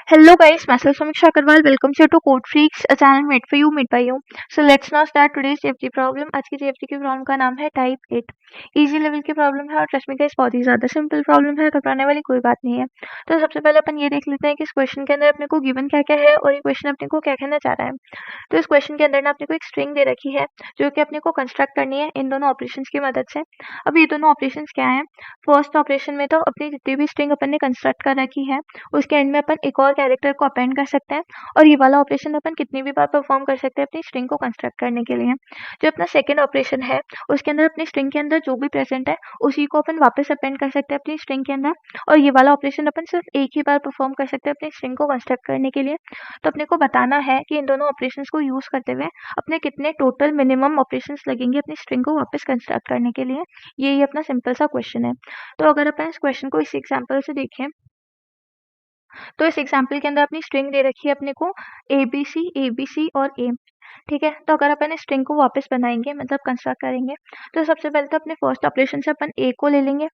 Hello guys, myself Samiksha Agarwal. Welcome you to Code Freaks, a channel made by you. So let's now start today's JFT problem. आज की JFT की problem का नाम है type 8. Easy level की problem है और trust me guys बहुत ही ज़्यादा सिंपल प्रॉब्लम है, घबराने वाली कोई बात नहीं है. तो सबसे पहले अपन ये देख लेते हैं कि इस क्वेश्चन के अंदर अपने को गिवन क्या क्या है और ये क्वेश्चन अपने को क्या कहना चाह रहा है. तो इस क्वेश्चन के अंदर ना अपने को एक स्ट्रिंग दे रखी है जो कि अपने को कंस्ट्रक्ट करनी है इन दोनों ऑपरेशंस की मदद से. अब ये दोनों ऑपरेशंस क्या हैं? फर्स्ट ऑपरेशन में तो अपनी जितनी भी स्ट्रिंग अपन ने कंस्ट्रक्ट कर रखी है उसके एंड में अपन एक और कैरेक्टर को अपेंड कर सकते हैं और ये वाला ऑपरेशन अपन कितनी भी बार परफॉर्म कर सकते हैं अपनी स्ट्रिंग को कंस्ट्रक्ट करने के लिए. जो अपना सेकंड ऑपरेशन है उसके अंदर अपनी स्ट्रिंग के अंदर जो भी प्रेजेंट है उसी को अपन वापस अपेंड कर सकते हैं अपनी स्ट्रिंग के अंदर और ये वाला ऑपरेशन अपन सिर्फ एक ही बार परफॉर्म कर सकते हैं अपनी स्ट्रिंग को कंस्ट्रक्ट करने के लिए. तो अपने को बताना है कि इन दोनों ऑपरेशंस को यूज करते हुए अपने कितने टोटल मिनिमम ऑपरेशंस लगेंगे अपनी स्ट्रिंग को वापस कंस्ट्रक्ट करने के लिए. ये अपना सिंपल सा क्वेश्चन है. तो अगर अपन इस क्वेश्चन को इस एग्जांपल से देखें तो इस एग्जाम्पल के अंदर अपनी स्ट्रिंग दे रखी है अपने को ए बी सी और ए. ठीक है, तो अगर अपन इस स्ट्रिंग को वापस बनाएंगे मतलब कंस्ट्रक्ट करेंगे तो सबसे पहले तो अपने फर्स्ट ऑपरेशन से अपन ए को ले लेंगे,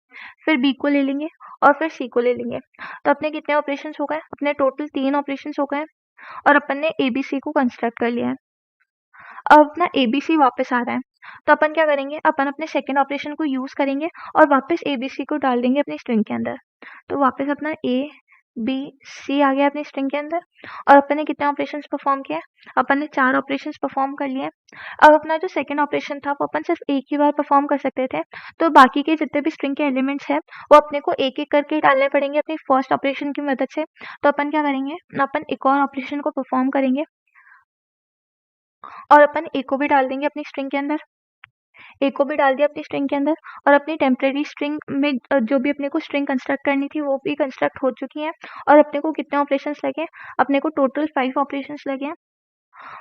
फिर बी को ले लेंगे और फिर सी को ले लेंगे. तो अपने कितने ऑपरेशंस हो गए? अपने टोटल 3 ऑपरेशंस हो गए और अपन ने ए बी सी को कंस्ट्रक्ट कर लिया है. अब अपना ए बी सी वापस आ रहा है तो अपन क्या करेंगे? अपन अपने सेकेंड ऑपरेशन को यूज करेंगे और वापस ए बी सी को डाल देंगे अपनी स्ट्रिंग के अंदर. तो वापस अपना ए बी सी आ गया अपनी स्ट्रिंग के अंदर और अपन ने कितने ऑपरेशंस परफॉर्म किए? अपन ने 4 ऑपरेशंस परफॉर्म कर लिए. अब अपना जो सेकंड ऑपरेशन था वो अपन सिर्फ एक ही बार परफॉर्म कर सकते थे तो बाकी के जितने भी स्ट्रिंग के एलिमेंट्स हैं वो अपने को एक एक करके डालने पड़ेंगे अपनी फर्स्ट ऑपरेशन की मदद से. तो अपन क्या करेंगे? अपन एक और ऑपरेशन को परफॉर्म करेंगे और अपन ए को भी डाल देंगे अपनी स्ट्रिंग के अंदर. ए को भी डाल दिया अपनी स्ट्रिंग के अंदर और अपनी टेम्परेरी स्ट्रिंग में जो भी अपने को स्ट्रिंग कंस्ट्रक्ट करनी थी वो भी कंस्ट्रक्ट हो चुकी है. और अपने को कितने ऑपरेशंस लगे? अपने को टोटल 5 ऑपरेशंस लगे हैं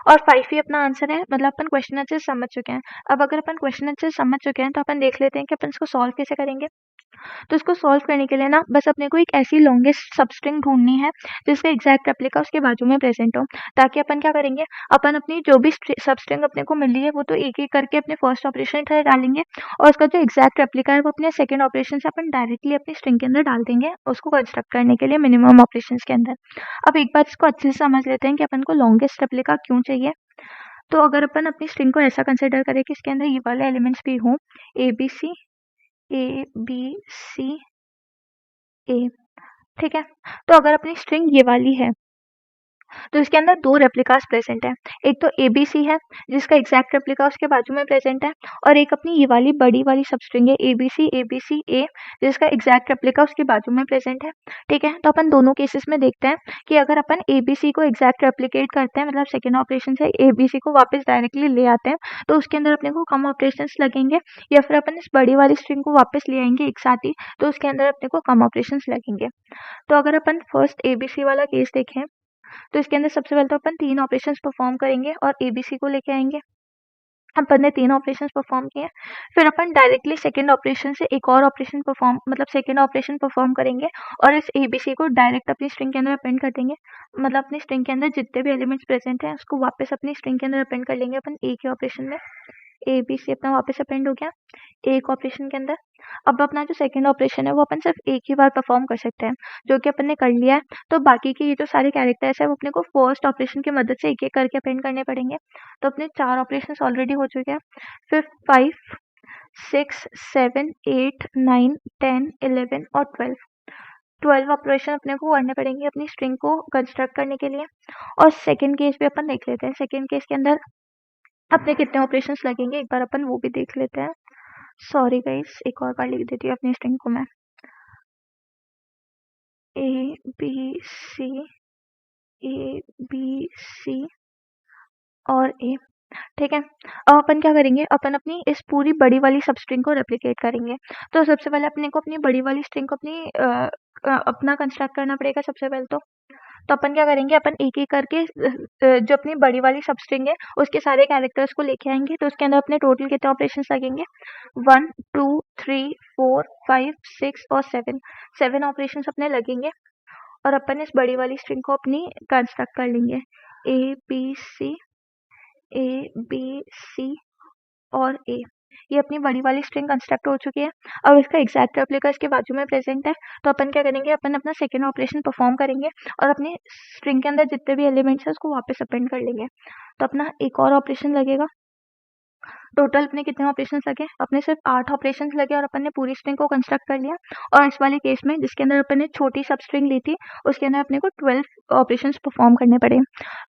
और 5 ही अपना आंसर है. मतलब अपन क्वेश्चन अच्छे से समझ चुके हैं. अब अगर अपन क्वेश्चन अच्छे से समझ चुके हैं तो अपन देख लेते हैं कि अपन इसको सॉल्व कैसे करेंगे. तो इसको सॉल्व करने के लिए ना बस अपने को एक ऐसी लॉन्गेस्ट सबस्ट्रिंग ढूंढनी है जिसका एग्जैक्ट रेप्लिका उसके बाजू में प्रेजेंट हो. ताकि अपन क्या करेंगे? अपन अपनी जो भी सबस्ट्रिंग अपने को मिली है वो तो एक एक करके अपने फर्स्ट ऑपरेशन के डालेंगे और उसका जो एग्जैक्ट रेप्लिका है वो अपने सेकंड ऑपरेशन से अपन डायरेक्टली अपनी स्ट्रिंग के अंदर डाल देंगे उसको कंस्ट्रक्ट करने के लिए मिनिमम ऑपरेशन के अंदर. अब एक बार इसको अच्छे से समझ लेते हैं कि अपन को लॉन्गेस्ट रेप्लिका क्यों चाहिए. तो अगर अपन अपनी स्ट्रिंग को ऐसा कंसिडर करें कि इसके अंदर ये वाले एलिमेंट्स भी हों ए बी सी ए. ठीक है, तो अगर अपनी स्ट्रिंग ये वाली है तो इसके अंदर 2 रेप्लिकास प्रेजेंट है. एक तो ए बी सी है जिसका एग्जैक्ट रेप्लिका उसके बाजू में प्रेजेंट है और एक अपनी ये वाली बड़ी वाली सबस्ट्रिंग है ए बी सी ए जिसका एग्जैक्ट रेप्लिका उसके बाजू में प्रेजेंट है. ठीक है, तो अपन दोनों केसेस में देखते हैं कि अगर अपन ए बी सी को एग्जैक्ट रेप्लिकेट करते हैं मतलब सेकेंड ऑपरेशन से ए बी सी को वापस डायरेक्टली ले आते हैं तो उसके अंदर अपने को कम ऑपरेशन लगेंगे या फिर अपन इस बड़ी वाली स्ट्रिंग को वापस ले आएंगे एक साथ ही तो उसके अंदर अपने को कम ऑपरेशन लगेंगे. तो अगर अपन फर्स्ट ए बी सी वाला केस देखें तो इसके अंदर सबसे पहले तो अपन 3 ऑपरेशंस परफॉर्म करेंगे और एबीसी को लेके आएंगे. अपन ने 3 ऑपरेशंस परफॉर्म किए. फिर अपन डायरेक्टली सेकंड ऑपरेशन से एक और ऑपरेशन परफॉर्म मतलब सेकंड ऑपरेशन परफॉर्म करेंगे और इस एबीसी को डायरेक्ट अपनी स्ट्रिंग के अंदर अपेंड कर देंगे. मतलब अपनी स्ट्रिंग के अंदर जितने भी एलिमेंट्स प्रेजेंट हैं उसको वापस अपनी स्ट्रिंग के अंदर अपेंड कर लेंगे अपन एक ही ऑपरेशन में. ए बी सी अपना वापस अपेंड हो गया एक ऑपरेशन के अंदर. अब अपना जो सेकंड ऑपरेशन है वो अपन सिर्फ एक ही बार परफॉर्म कर सकते हैं जो कि अपन ने कर लिया है. तो बाकी के ये जो सारे कैरेक्टर्स है वो अपने को फर्स्ट ऑपरेशन की मदद से एक एक करके अपेंड करने पड़ेंगे. तो अपने 4 ऑपरेशन ऑलरेडी हो चुके हैं. फिर 5 6 7 8 9 10 11 और 12 ऑपरेशन अपने को करने पड़ेंगे अपनी स्ट्रिंग को कंस्ट्रक्ट करने के लिए. और सेकेंड केस भी अपन देख लेते हैं. सेकेंड केस के अंदर अपने कितने ऑपरेशंस लगेंगे एक बार अपन वो भी देख लेते हैं. सॉरी गाइस, एक और बार लिख देती हूँ अपनी स्ट्रिंग को मैं ए बी सी और ए. ठीक है, अब अपन क्या करेंगे? अपन अपनी इस पूरी बड़ी वाली सब स्ट्रिंग को रेप्लिकेट करेंगे. तो सबसे पहले अपने को अपनी बड़ी वाली स्ट्रिंग को अपना कंस्ट्रक्ट करना पड़ेगा सबसे पहले तो अपन क्या करेंगे? अपन एक एक करके जो अपनी बड़ी वाली सब स्ट्रिंग है उसके सारे कैरेक्टर्स को लेके आएंगे. तो उसके अंदर अपने टोटल कितने ऑपरेशंस लगेंगे? 1 2 3 4 5 6 और 7 ऑपरेशंस अपने लगेंगे और अपन इस बड़ी वाली स्ट्रिंग को अपनी कंस्ट्रक्ट कर लेंगे ए बी सी और ए. ये अपनी बड़ी वाली स्ट्रिंग कंस्ट्रक्ट हो चुकी है। अब इसका एग्जैक्ट रेप्लिका इसके बाजू में प्रेजेंट है, तो अपन क्या करेंगे, अपन अपना सेकेंड ऑपरेशन परफॉर्म करेंगे और अपनी स्ट्रिंग के अंदर जितने भी एलिमेंट्स हैं उसको वापस अपेंड कर लेंगे। तो अपना एक और ऑपरेशन लगेगा। टोटल अपने कितने ऑपरेशंस लगे, अपने सिर्फ 8 ऑपरेशंस लगे और अपन ने पूरी स्ट्रिंग को कंस्ट्रक्ट कर लिया। और इस वाले केस में जिसके अंदर अपन ने छोटी सब स्ट्रिंग ली थी उसके अंदर अपने को 12 ऑपरेशंस परफॉर्म करने पड़े।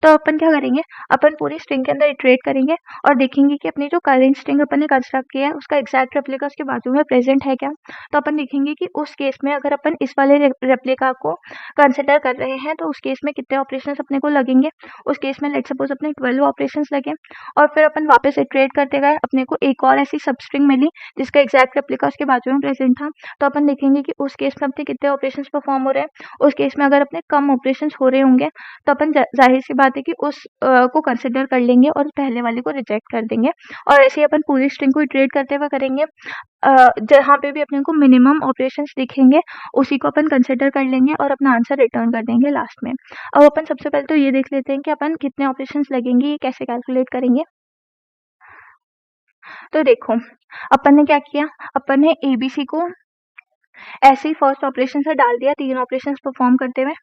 तो अपन क्या करेंगे, अपन पूरी स्ट्रिंग के अंदर इटरेट करेंगे और देखेंगे कि अपनी जो करेंट स्ट्रिंग अपन ने कंस्ट्रक्ट किया है उसका एग्जैक्ट रेप्लिका उसके बाजू में प्रेजेंट है क्या। तो अपन देखेंगे कि उस केस में अगर अपन इस वाले रेप्लिका को कंसिडर कर रहे हैं तो उस केस में कितने ऑपरेशंस अपने को लगेंगे। उस केस में लेट्स सपोज अपने 12 ऑपरेशंस लगे और फिर अपन वापस इटरेट करते गए, अपने को एक और ऐसी सब स्ट्रिंग मिली जिसका एग्जैक्ट रेप्लिका उसके बाजू में प्रेजेंट था। तो अपन देखेंगे कि उस केस में अपने कितने ऑपरेशंस परफॉर्म हो रहे हैं। उस केस में अगर अपने कम ऑपरेशंस हो रहे होंगे तो अपन जाहिर सी बात है कि उस को कंसिडर कर लेंगे और पहले वाले को रिजेक्ट कर देंगे। और ऐसे ही अपन पूरी स्ट्रिंग को इटरेट करते हुए करेंगे। जहाँ पे भी अपने को मिनिमम ऑपरेशंस दिखेंगे उसी को अपन कंसिडर कर लेंगे और अपना आंसर रिटर्न कर देंगे लास्ट में। अब अपन सबसे पहले तो ये देख लेते हैं कि अपन कितने ऑपरेशंस लगेंगे, ये कैसे कैलकुलेट करेंगे। तो देखो अपन ने क्या किया, अपन ने एबीसी को ऐसे ही फर्स्ट ऑपरेशन से डाल दिया 3 ऑपरेशंस परफॉर्म करते हुए।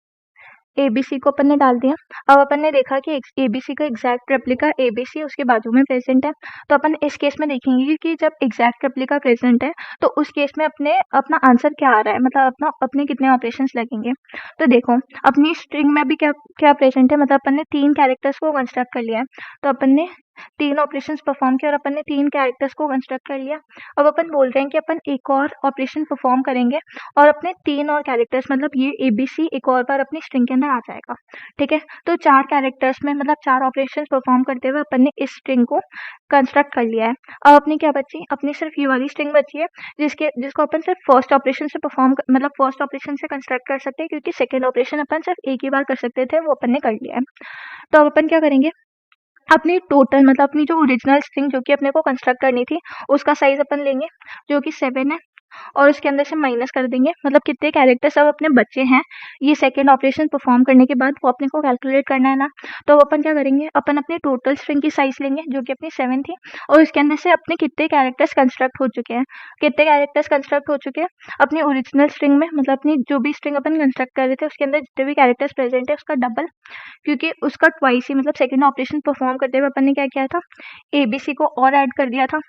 एबीसी को अपन ने डाल दिया। अब अपन ने देखा कि एबीसी का एग्जैक्ट रेप्लिका एबीसी उसके बाजू में प्रेजेंट है। तो अपन इस केस में देखेंगे कि जब एग्जैक्ट रेप्लिका प्रेजेंट है तो उस केस में अपने अपना आंसर क्या आ रहा है, मतलब अपने कितने ऑपरेशंस लगेंगे। तो देखो अपनी स्ट्रिंग में भी क्या क्या प्रेजेंट है, मतलब अपन ने 3 कैरेक्टर्स को कंस्ट्रक्ट कर लिया है। तो अपन ने 3 ऑपरेशंस परफॉर्म किया और अपन ने 3 कैरेक्टर्स को कंस्ट्रक्ट कर लिया। अब अपन बोल रहे हैं कि अपन एक और ऑपरेशन परफॉर्म करेंगे और अपने 3 और कैरेक्टर्स, मतलब ये एबीसी एक और बार अपनी स्ट्रिंग के अंदर आ जाएगा। ठीक है, तो 4 कैरेक्टर्स में मतलब 4 ऑपरेशंस परफॉर्म करते हुए अपन ने इस स्ट्रिंग को कंस्ट्रक्ट कर लिया है। अब अपनी क्या बची, अपनी सिर्फ ये वाली स्ट्रिंग बची है जिसको अपन सिर्फ फर्स्ट ऑपरेशन से परफॉर्म मतलब फर्स्ट ऑपरेशन से कंस्ट्रक्ट कर सकते हैं, क्योंकि सेकेंड ऑपरेशन अपन सिर्फ एक ही बार कर सकते थे, वो अपन ने कर लिया है। तो अब अपन क्या करेंगे, अपनी टोटल मतलब अपनी जो ओरिजिनल स्ट्रिंग जो कि अपने को कंस्ट्रक्ट करनी थी उसका साइज अपन लेंगे जो कि 7 है और उसके अंदर से माइनस कर देंगे, मतलब कितने कैरेक्टर्स अब अपने बच्चे हैं ये सेकेंड ऑपरेशन परफॉर्म करने के बाद वो अपने को कैलकुलेट करना है ना। तो अपन क्या करेंगे, अपन अपने टोटल स्ट्रिंग की साइज लेंगे जो कि अपनी 7 थी और उसके अंदर से अपने कितने कैरेक्टर्स कंस्ट्रक्ट हो चुके हैं, कितने कैरेक्टर्स कंस्ट्रक्ट हो चुके हैं अपनी ओरिजिनल स्ट्रिंग में, मतलब अपनी जो भी स्ट्रिंग अपन कंस्ट्रक्ट कर रहे थे उसके अंदर जितने भी कैरेक्टर्स प्रेजेंट है उसका डबल, क्योंकि उसका ट्वाइस ही, मतलब सेकेंड ऑपरेशन परफॉर्म करते हुए अपन ने क्या किया था, एबीसी को और ऐड कर दिया था।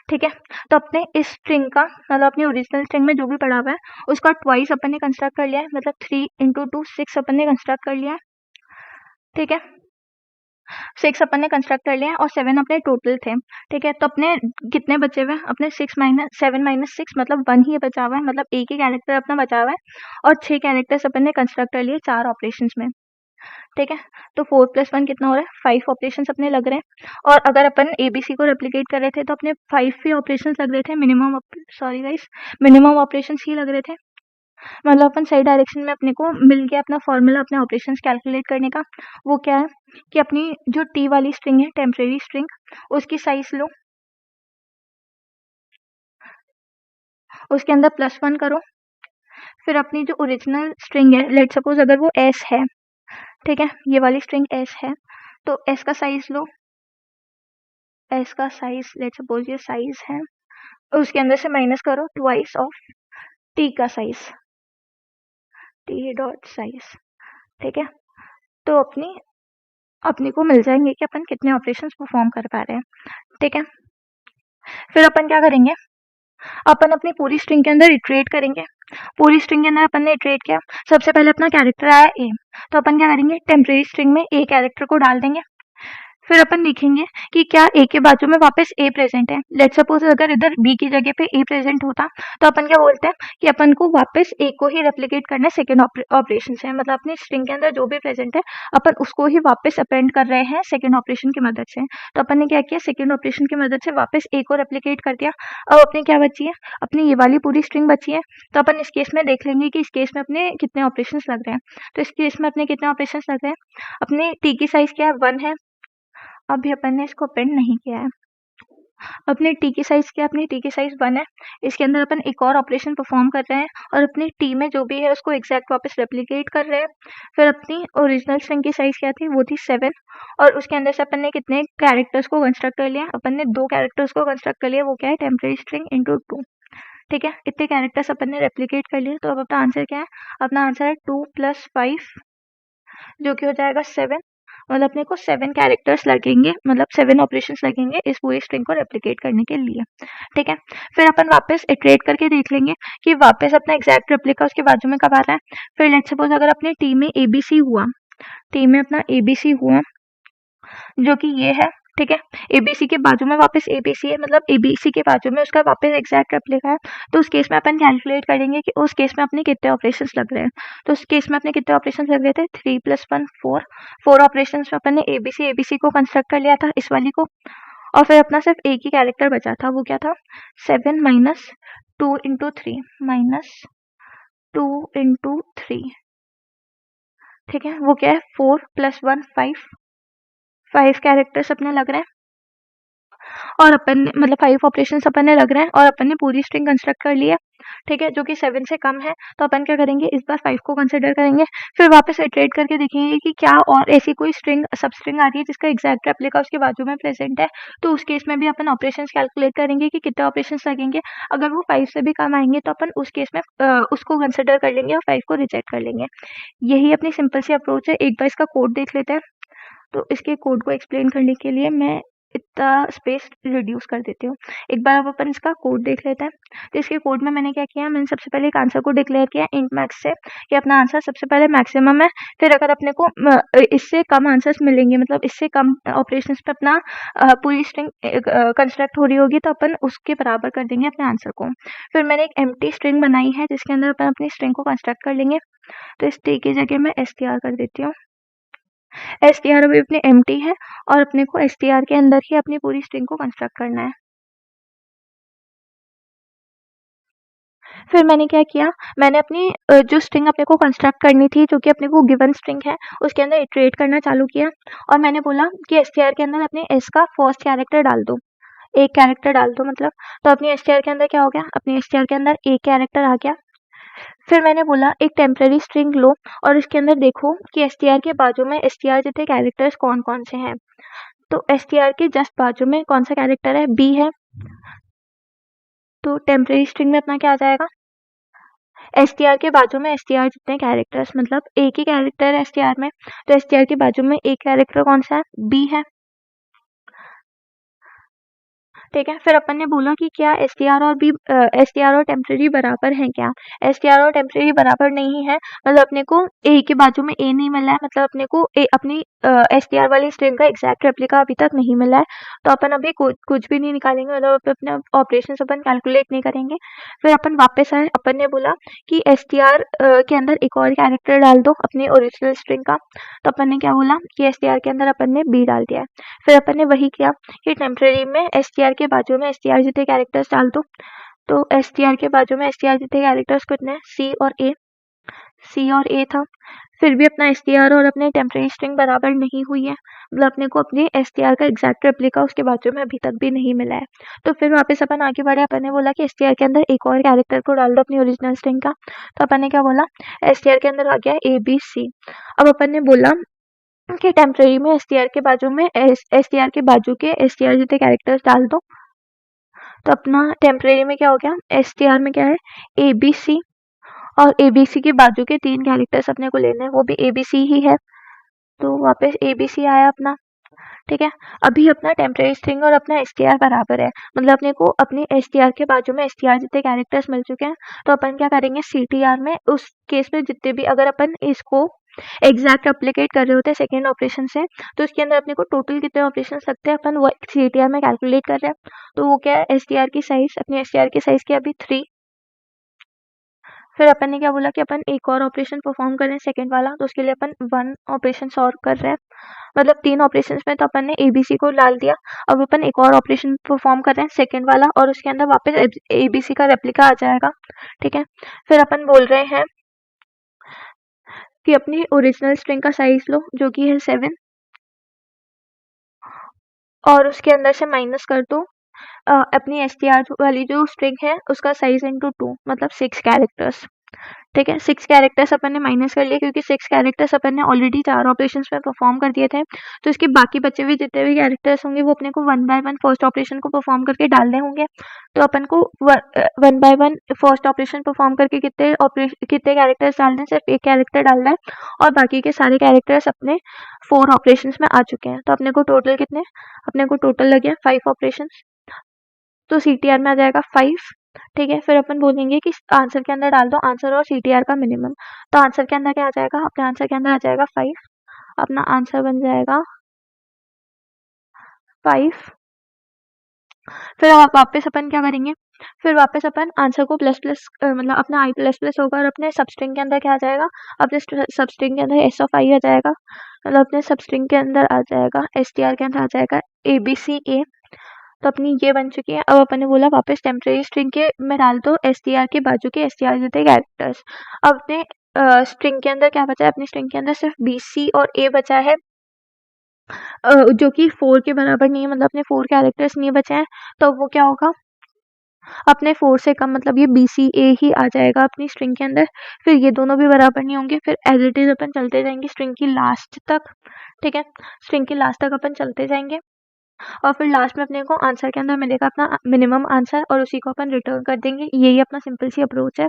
ठीक है, तो अपने इस स्ट्रिंग का मतलब अपनी ओरिजिनल स्ट्रिंग में जो भी पड़ा हुआ है उसका ट्वाइस अपन ने कंस्ट्रक्ट कर लिया है, मतलब 3 × 2 6 अपन ने कंस्ट्रक्ट कर लिया है। ठीक है, 6 अपन ने कंस्ट्रक्ट कर लिया है और 7 अपने टोटल थे। ठीक है, तो अपने कितने बचे हुए हैं, अपने 7 - 6 मतलब 1 ही बचा हुआ है, मतलब एक ही कैरेक्टर अपना बचा हुआ है और 6 कैरेक्टर्स अपन ने कंस्ट्रक्ट कर लिए 4 ऑपरेशंस में। ठीक है, तो 4 + 1 कितना हो रहा है, 5 ऑपरेशंस अपने लग रहे हैं। और अगर अपन एबीसी को रेप्लिकेट कर रहे थे तो अपने 5 ही ऑपरेशंस लग रहे थे, मिनिमम ऑपरेशंस ही लग रहे थे। मतलब अपन सही डायरेक्शन में अपने को मिल गया अपना फॉर्मूला अपने ऑपरेशंस कैलकुलेट करने का। वो क्या है कि अपनी जो टी वाली स्ट्रिंग है, टेम्परेरी स्ट्रिंग, उसकी साइज लो, उसके अंदर +1 करो, फिर अपनी जो ओरिजिनल स्ट्रिंग है, लेट सपोज अगर वो एस है, ठीक है, ये वाली स्ट्रिंग एस है, तो एस का साइज लो, एस का साइज लेट सपोज ये साइज है, उसके अंदर से माइनस करो ट्वाइस ऑफ टी का साइज, टी डॉट साइज। ठीक है, तो अपने को मिल जाएंगे कि अपन कितने ऑपरेशंस परफॉर्म कर पा रहे हैं। ठीक है, फिर अपन क्या करेंगे, अपन अपनी पूरी स्ट्रिंग के अंदर इटरेट करेंगे। पूरी स्ट्रिंग के अंदर अपन ने इटरेट किया, सबसे पहले अपना कैरेक्टर आया ए, तो अपन क्या करेंगे, टेम्परेरी स्ट्रिंग में ए कैरेक्टर को डाल देंगे। फिर अपन देखेंगे कि क्या ए के बाजू में वापस ए प्रेजेंट है। लेट्स सपोज अगर इधर बी की जगह पे ए प्रेजेंट होता तो अपन क्या बोलते हैं कि अपन को वापस ए को ही रेप्लिकेट करना सेकेंड ऑपरेशन से, मतलब अपनी स्ट्रिंग के अंदर जो भी प्रेजेंट है अपन उसको ही वापस अपेंड कर रहे हैं सेकेंड ऑपरेशन की मदद से। तो अपन ने क्या किया, सेकेंड ऑपरेशन की मदद से वापस ए को रेप्लिकेट कर दिया। अब अपनी क्या बची है, अपनी ये वाली पूरी स्ट्रिंग बची है। तो अपन इस केस में देख लेंगे कि इस केस में अपने कितने ऑपरेशन लग रहे हैं। तो इस केस में अपने कितने ऑपरेशन लग रहे हैं, अपने टी की साइज क्या है, 1 है। अभी अपन ने इसको अपेंड नहीं किया है। अपने टी की साइज क्या, अपनी टी की साइज 1 है। इसके अंदर अपन एक और ऑपरेशन परफॉर्म कर रहे हैं और अपनी टी में जो भी है उसको एग्जैक्ट वापस रेप्लिकेट कर रहे हैं। फिर अपनी ओरिजिनल स्ट्रिंग की साइज क्या थी, वो थी 7 और उसके अंदर से अपन ने कितने कैरेक्टर्स को कंस्ट्रक्ट कर लिया, अपन ने 2 कैरेक्टर्स को कंस्ट्रक्ट कर लिया, वो क्या है टेम्परेरी स्ट्रिंग इंटू 2। ठीक है, इतने कैरेक्टर्स अपन ने रेप्लिकेट कर लिए। तो अब अपना आंसर क्या है, अपना आंसर है 2 + 5 जो कि हो जाएगा 7। मतलब अपने को 7 कैरेक्टर्स लगेंगे, मतलब 7 ऑपरेशंस लगेंगे इस पूरी स्ट्रिंग को रेप्लिकेट करने के लिए। ठीक है, फिर अपन वापस इटरेट करके देख लेंगे कि वापस अपना एग्जैक्ट रेप्लिका उसके बाजू में कब आ रहा है। फिर लेट्स सपोज अगर अपने टी में एबीसी हुआ, टी में अपना एबीसी हुआ जो कि ये है। ठीक है, एबीसी के बाजू में वापस एबीसी है, मतलब एबीसी के बाजू में उसका वापस एग्जैक्ट रेप्लिका है। तो उस केस में अपन कैलकुलेट करेंगे कि उस केस में अपने कितने ऑपरेशंस लग रहे हैं। तो उस केस में अपने कितने ऑपरेशंस लग रहे थे, 3 + 1 4। 4 ऑपरेशंस में अपन ने एबीसी एबीसी को कंस्ट्रक्ट कर लिया था, इस वाली को। और फिर अपना सिर्फ एक ही कैरेक्टर बचा था, वो क्या था, 7 - 2 × 3 -2 × 3। ठीक है, वो क्या है 4 + 1 5 कैरेक्टर्स अपने लग रहे हैं और अपन ने मतलब 5 ऑपरेशंस अपन ने लग रहे हैं और अपन ने पूरी स्ट्रिंग कंस्ट्रक्ट कर ली है। ठीक है, जो कि 7 से कम है। तो अपन क्या करेंगे, इस बार 5 को कंसिडर करेंगे, फिर वापस इटरेट करके देखेंगे कि क्या और ऐसी कोई स्ट्रिंग सब स्ट्रिंग आ रही है जिसका एग्जैक्ट रेप्लिका उसके बाजू में प्रेजेंट है। तो उस केस में भी अपन ऑपरेशंस कैलकुलेट करेंगे कि कितने ऑपरेशंस लगेंगे। अगर वो 5 से भी कम आएंगे तो अपन उस केस में उसको कंसिडर कर लेंगे और 5 को रिजेक्ट कर लेंगे। यही अपनी सिंपल सी अप्रोच है। एक बार इसका कोड देख लेते हैं। तो इसके कोड को एक्सप्लेन करने के लिए मैं इतना स्पेस रिड्यूस कर देती हूँ। एक बार अब अपन इसका कोड देख लेते हैं। तो इसके कोड में मैंने क्या किया, मैंने सबसे पहले एक आंसर को डिक्लेयर किया इंट मैक्स से कि अपना आंसर सबसे पहले मैक्सिमम है। फिर अगर अपने को इससे कम आंसर्स मिलेंगे, मतलब इससे कम ऑपरेशंस पे अपना पूरी स्ट्रिंग कंस्ट्रक्ट हो रही होगी, तो अपन उसके बराबर कर देंगे अपने आंसर को। फिर मैंने एक एम्प्टी स्ट्रिंग बनाई है जिसके अंदर अपन अपनी स्ट्रिंग को कंस्ट्रक्ट कर लेंगे। तो इस टी की जगह मैं str कर देती हूँ। str अभी अपनी एम्प्टी है और अपने को str के अंदर ही अपनी पूरी स्ट्रिंग को कंस्ट्रक्ट करना है। फिर मैंने क्या किया, मैंने अपनी जो स्ट्रिंग अपने को कंस्ट्रक्ट करनी थी, जो कि अपने को गिवन स्ट्रिंग है, उसके अंदर इटरेट करना चालू किया और मैंने बोला कि str के अंदर अपने s का फर्स्ट कैरेक्टर डाल दो, एक कैरेक्टर डाल दो मतलब। तो अपनी str के अंदर क्या हो गया, अपनी str के अंदर एक कैरेक्टर आ गया। फिर मैंने बोला एक टेम्परेरी स्ट्रिंग लो और इसके अंदर देखो कि str के बाजू में str जितने कैरेक्टर्स कौन कौन से हैं। तो str के जस्ट बाजू में कौन सा कैरेक्टर है, b है। तो टेम्परेरी स्ट्रिंग में अपना क्या आ जाएगा, str के बाजू में str जितने कैरेक्टर्स, मतलब एक ही कैरेक्टर है str में, तो str के बाजू में एक कैरेक्टर कौन सा है, b है। ठीक है, फिर अपन ने बोला कि क्या str और टेम्परेरी बराबर हैं क्या। str और टेम्परेरी बराबर नहीं है, मतलब अपने को a के बाजू में a नहीं मिला है, मतलब अपने को अपनी str वाली स्ट्रिंग का एग्जैक्ट रेप्लिका अभी तक नहीं मिला है। तो अपन अभी कुछ भी नहीं निकालेंगे, मतलब अपने ऑपरेशन अपन कैलकुलेट नहीं करेंगे। फिर अपन वापस आए, अपन ने बोला कि str के अंदर एक और कैरेक्टर डाल दो अपनी ओरिजिनल स्ट्रिंग का। तो अपन ने क्या बोला कि str के अंदर अपन ने b डाल दिया है। फिर अपन ने वही किया कि टेम्परेरी में str के बाजू में str जितने कैरेक्टर्स डाल दो। तो str के बाजू में str जितने कैरेक्टर्स कितने हैं, c और a था। फिर भी अपना str और अपने टेम्परेरी स्ट्रिंग बराबर नहीं हुई है, मतलब अपने को अपने str का एग्जैक्ट रेप्लिका उसके बाजू में अभी तक भी नहीं मिला है। तो फिर वापस अपन आगे बढ़े, अपन ने बोला कि str के अंदर एक और कैरेक्टर को डाल दो अपनी ओरिजिनल स्ट्रिंग का। तो अपन ने क्या बोला, str के अंदर आ गया abc। अब अपन ने बोला कि टेम्परेरी में str के बाजू में str के बाजू के str जितने कैरेक्टर्स डाल दो। तो अपना टेम्परेरी में क्या हो गया, str में क्या है abc और abc के बाजू के 3 कैरेक्टर्स अपने को लेने हैं, वो भी abc ही है। तो वापस abc आया अपना। ठीक है, अभी अपना टेम्परेरी स्ट्रिंग और अपना str बराबर है, मतलब अपने को अपने str के बाजू में str जितने कैरेक्टर्स मिल चुके हैं। तो अपन क्या करेंगे, ctr में उस केस में जितने भी, अगर अपन इसको एग्जैक्ट एप्लीकेट कर रहे होते हैं सेकेंड ऑपरेशन से, तो इसके अंदर अपने को टोटल कितने ऑपरेशन लगते हैं अपन वो ctr में कैलकुलेट कर रहे हैं। तो वो क्या है, str की साइज, अपनी str की साइज क्या अभी 3। फिर अपन ने क्या बोला कि अपन एक और ऑपरेशन परफॉर्म कर रहे हैं सेकेंड वाला, तो उसके लिए अपन 1 ऑपरेशन और कर रहे हैं, मतलब 3 ऑपरेशन में तो अपन ने abc को डाल दिया। अब अपन एक और ऑपरेशन परफॉर्म कर रहे हैं सेकेंड वाला और उसके अंदर वापस abc का रेप्लिका आ जाएगा। ठीक है, फिर अपन बोल रहे हैं कि अपनी ओरिजिनल स्ट्रिंग का साइज लो जो कि है 7 और उसके अंदर से माइनस कर दो अपनी एसटीआर वाली जो स्ट्रिंग है उसका साइज इंटू 2 मतलब 6 कैरेक्टर्स। ठीक है, 6 कैरेक्टर्स अपन ने माइनस कर लिए क्योंकि 6 कैरेक्टर्स अपन ने ऑलरेडी 4 ऑपरेशंस में परफॉर्म कर दिए थे। तो इसके बाकी बचे हुए जितने भी कैरेक्टर्स होंगे वो अपने को 1 बाय 1 फर्स्ट ऑपरेशन को परफॉर्म करके डालने होंगे। तो अपन को 1 बाय 1 फर्स्ट ऑपरेशन परफॉर्म करके कितने कैरेक्टर्स डालने हैं, सिर्फ एक कैरेक्टर डालना है और बाकी के सारे कैरेक्टर्स अपने 4 ऑपरेशंस में आ चुके हैं। तो अपने को टोटल लगे 5 ऑपरेशंस। तो सीटीआर में आ जाएगा 5। ठीक है, फिर अपन बोलेंगे कि आंसर के अंदर डाल दो आंसर और सीटीआर का मिनिमम। तो आंसर के अंदर क्या आ जाएगा, अपने आंसर के अंदर आ जाएगा 5। अपना आंसर बन जाएगा 5। फिर वापस अपन क्या करेंगे, फिर वापस अपन आंसर को प्लस प्लस मतलब अपना आई प्लस प्लस होगा और अपने सबस्ट्रिंग के अंदर क्या आ जाएगा, अपने सबस्ट्रिंग के अंदर एस ऑफ आई आ जाएगा, मतलब अपने सबस्ट्रिंग के अंदर आ जाएगा एसटीआर के अंदर आ जाएगा ABCA। तो अपनी ये बन चुकी है। अब अपन ने बोला वापस टेम्परेरी स्ट्रिंग के में डाल दो एसटीआर के बाजू के एसटीआर देते कैरेक्टर्स। अब अपने स्ट्रिंग के अंदर क्या बचा है, अपनी स्ट्रिंग के अंदर सिर्फ BC और A बचा है, जो कि 4 के बराबर नहीं है, मतलब अपने 4 कैरेक्टर्स नहीं बचे हैं। तो वो क्या होगा, अपने 4 से कम मतलब ये BCA ही आ जाएगा अपनी स्ट्रिंग के अंदर। फिर ये दोनों भी बराबर नहीं होंगे, फिर एज इट इज अपन चलते जाएंगे स्ट्रिंग की लास्ट तक। ठीक है, स्ट्रिंग की लास्ट तक अपन चलते जाएंगे और फिर लास्ट में अपने को आंसर के अंदर मिलेगा अपना मिनिमम आंसर और उसी को अपन रिटर्न कर देंगे। यही अपना सिंपल सी अप्रोच है।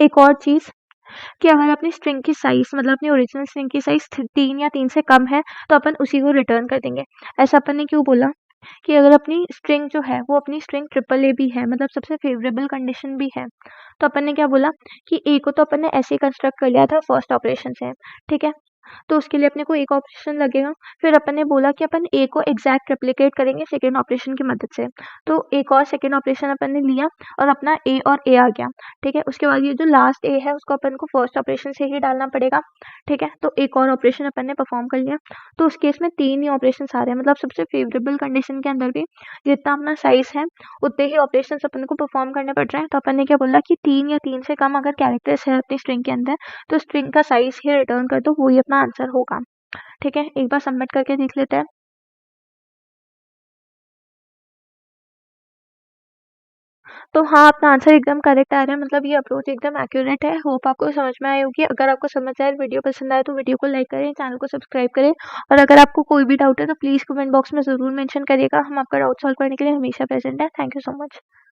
एक और चीज़ कि अगर अपनी स्ट्रिंग की साइज मतलब अपनी ओरिजिनल स्ट्रिंग की साइज 3 या 3 से कम है तो अपन उसी को रिटर्न कर देंगे। ऐसा अपन ने क्यों बोला कि अगर अपनी स्ट्रिंग जो है वो अपनी स्ट्रिंग AAA भी है, मतलब सबसे फेवरेबल कंडीशन भी है, तो अपन ने क्या बोला कि ए को तो अपन ने ऐसे कंस्ट्रक्ट कर लिया था फर्स्ट ऑपरेशन से। ठीक है, तो उसके लिए अपने को एक ऑपरेशन लगेगा। फिर अपन ने बोला कि अपन ए को एग्जैक्ट रेप्लिकेट करेंगे सेकेंड ऑपरेशन की मदद से। तो एक और सेकेंड ऑपरेशन अपन ने लिया और अपना ए और ए आ गया। ठीक है, उसके बाद ये जो लास्ट ए है उसको अपन को फर्स्ट ऑपरेशन से ही डालना पड़ेगा। ठीक है, तो एक और ऑपरेशन अपन ने परफॉर्म कर लिया। तो उस केस में 3 ही ऑपरेशन आ रहे हैं, मतलब सबसे फेवरेबल कंडीशन के अंदर भी जितना अपना साइज है उतने ही ऑपरेशन अपन को परफॉर्म करने पड़ रहे हैं। तो अपन ने क्या बोला कि 3 या 3 से कम अगर कैरेक्टर्स है अपनी स्ट्रिंग के अंदर तो स्ट्रिंग का साइज ही रिटर्न कर दो, वही अपना आंसर होगा। ठीक है, एक बार सबमिट करके देख लेते हैं। तो हाँ, अपना आंसर एकदम करेक्ट आ रहा है, मतलब ये अप्रोच एकदम एक्यूरेट है। होप आपको समझ में आई होगी। अगर आपको समझ आए, वीडियो पसंद आए तो वीडियो को लाइक करें, चैनल को सब्सक्राइब करें और अगर आपको कोई भी डाउट है तो प्लीज़ कमेंट बॉक्स में ज़रूर मेंशन करिएगा। हम आपका डाउट सॉल्व करने के लिए हमेशा प्रेजेंट है। Thank you so much.